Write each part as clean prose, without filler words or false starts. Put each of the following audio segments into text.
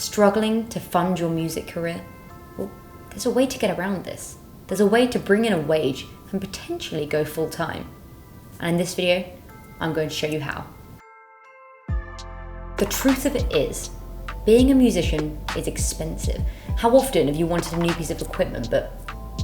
Struggling to fund your music career? Well, there's a way to get around this. There's a way to bring in a wage and potentially go full-time. And in this video, I'm going to show you how. The truth of it is, being a musician is expensive. How often have you wanted a new piece of equipment but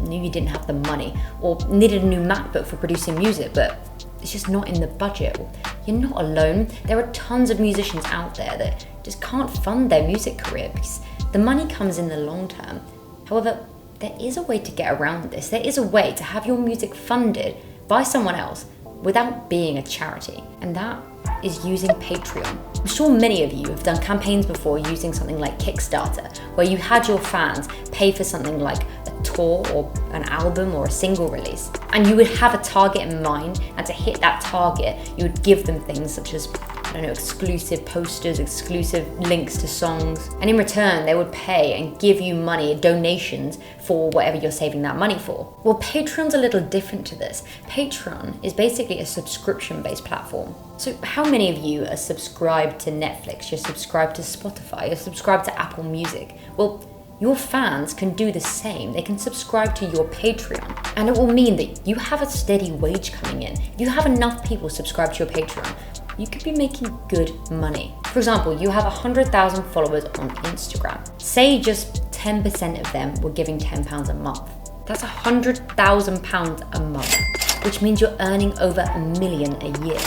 knew you didn't have the money, or needed a new MacBook for producing music but it's just not in the budget? You're not alone. There are tons of musicians out there that just can't fund their music career because the money comes in the long term. However, there is a way to get around this. There is a way to have your music funded by someone else without being a charity, and that is using Patreon. I'm sure many of you have done campaigns before using something like Kickstarter, where you had your fans pay for something like a tour or an album or a single release. And you would have a target in mind, and to hit that target, you would give them things such as, exclusive posters, exclusive links to songs. And in return, they would pay and give you money, donations for whatever you're saving that money for. Well, Patreon's a little different to this. Patreon is basically a subscription-based platform. So how many of you are subscribed to Netflix? You're subscribed to Spotify? You're subscribed to Apple Music? Well, your fans can do the same. They can subscribe to your Patreon, and it will mean that you have a steady wage coming in. If you have enough people subscribed to your Patreon, you could be making good money. For example, you have 100,000 followers on Instagram. Say just 10% of them were giving £10 a month. That's £100,000 a month, which means you're earning over $1 million a year.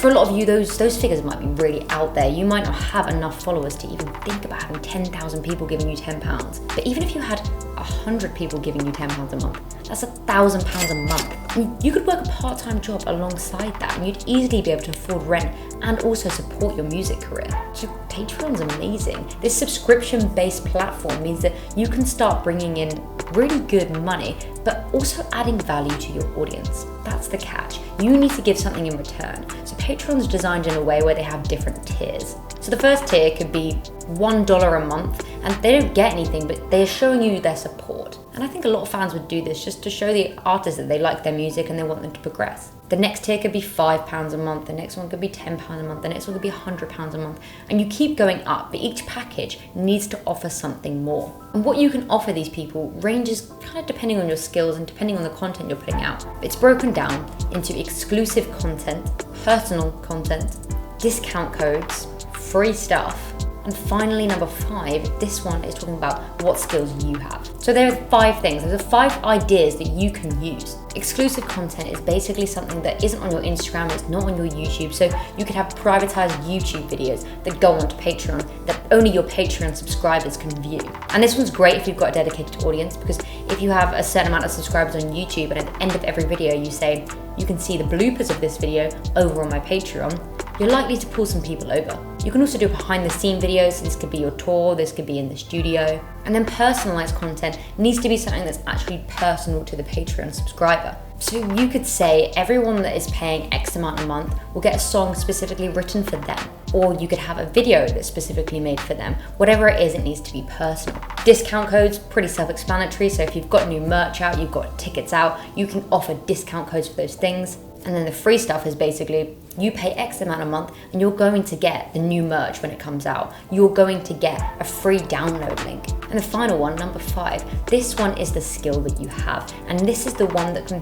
For a lot of you, those figures might be really out there. You might not have enough followers to even think about having 10,000 people giving you £10. But even if you had 100 people giving you £10 a month, that's £1,000 a month. And you could work a part-time job alongside that, and you'd easily be able to afford rent and also support your music career. So Patreon's amazing. This subscription-based platform means that you can start bringing in really good money, but also adding value to your audience. That's the catch. You need to give something in return. So Patreon's designed in a way where they have different tiers. So the first tier could be $1 a month, and they don't get anything, but they're showing you their support. And I think a lot of fans would do this just to show the artists that they like their music and they want them to progress. The next tier could be £5 a month, the next one could be £10 a month, the next one could be £100 a month, and you keep going up, but each package needs to offer something more. And what you can offer these people ranges kind of depending on your skills and depending on the content you're putting out. It's broken down into exclusive content, personal content, discount codes, free stuff, and finally, number 5, this one is talking about what skills you have. So there are 5 things. There's 5 ideas that you can use. Exclusive content is basically something that isn't on your Instagram, it's not on your YouTube. So you could have privatized YouTube videos that go onto Patreon that only your Patreon subscribers can view. And this one's great if you've got a dedicated audience, because if you have a certain amount of subscribers on YouTube and at the end of every video you say, you can see the bloopers of this video over on my Patreon, you're likely to pull some people over. You can also do behind the scene videos. So this could be your tour, this could be in the studio. And then personalized content needs to be something that's actually personal to the Patreon subscriber. So you could say everyone that is paying X amount a month will get a song specifically written for them. Or you could have a video that's specifically made for them. Whatever it is, it needs to be personal. Discount codes, pretty self-explanatory. So if you've got new merch out, you've got tickets out, you can offer discount codes for those things. And then the free stuff is basically, you pay X amount a month and you're going to get the new merch when it comes out. You're going to get a free download link. And the final one, number 5, this one is the skill that you have. And this is the one that can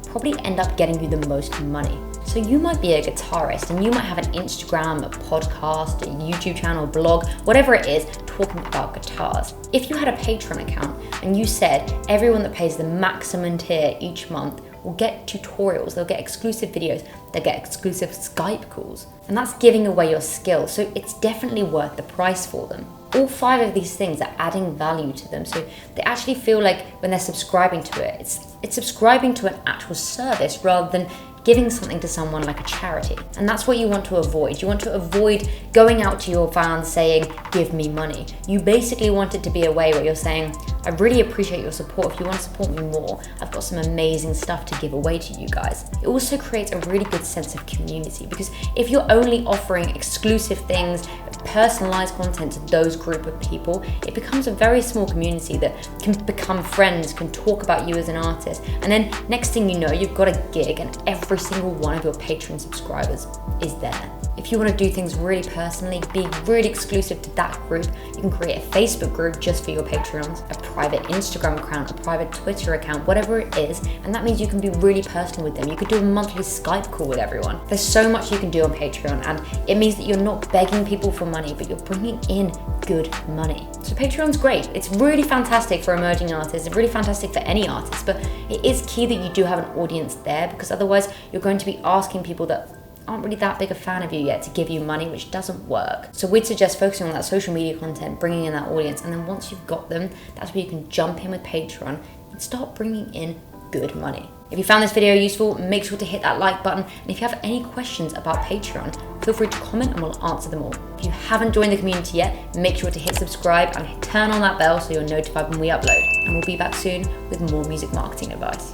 probably end up getting you the most money. So you might be a guitarist and you might have an Instagram, a podcast, a YouTube channel, blog, whatever it is, talking about guitars. If you had a Patreon account and you said everyone that pays the maximum tier each month will get tutorials, they'll get exclusive videos, they'll get exclusive Skype calls. And that's giving away your skill, so it's definitely worth the price for them. All 5 of these things are adding value to them, so they actually feel like when they're subscribing to it, it's subscribing to an actual service rather than giving something to someone like a charity. And that's what you want to avoid. You want to avoid going out to your fans saying, give me money. You basically want it to be a way where you're saying, I really appreciate your support. If you want to support me more, I've got some amazing stuff to give away to you guys. It also creates a really good sense of community, because if you're only offering exclusive things, personalized content to those group of people, it becomes a very small community that can become friends, can talk about you as an artist. And then next thing you know, you've got a gig and every single one of your Patreon subscribers is there. If you want to do things really personally, be really exclusive to that group, you can create a Facebook group just for your Patreons, a private Instagram account, a private Twitter account, whatever it is, and that means you can be really personal with them. You could do a monthly Skype call with everyone. There's so much you can do on Patreon, and it means that you're not begging people for money, but you're bringing in good money. So Patreon's great. It's really fantastic for emerging artists. It's really fantastic for any artist, but it is key that you do have an audience there, because otherwise you're going to be asking people that aren't really that big a fan of you yet to give you money, which doesn't work. So we'd suggest focusing on that social media content, bringing in that audience, and then once you've got them, that's where you can jump in with Patreon and start bringing in good money. If you found this video useful, make sure to hit that like button, and if you have any questions about Patreon, feel free to comment and we'll answer them all. If you haven't joined the community yet, make sure to hit subscribe and turn on that bell so you're notified when we upload. And we'll be back soon with more music marketing advice.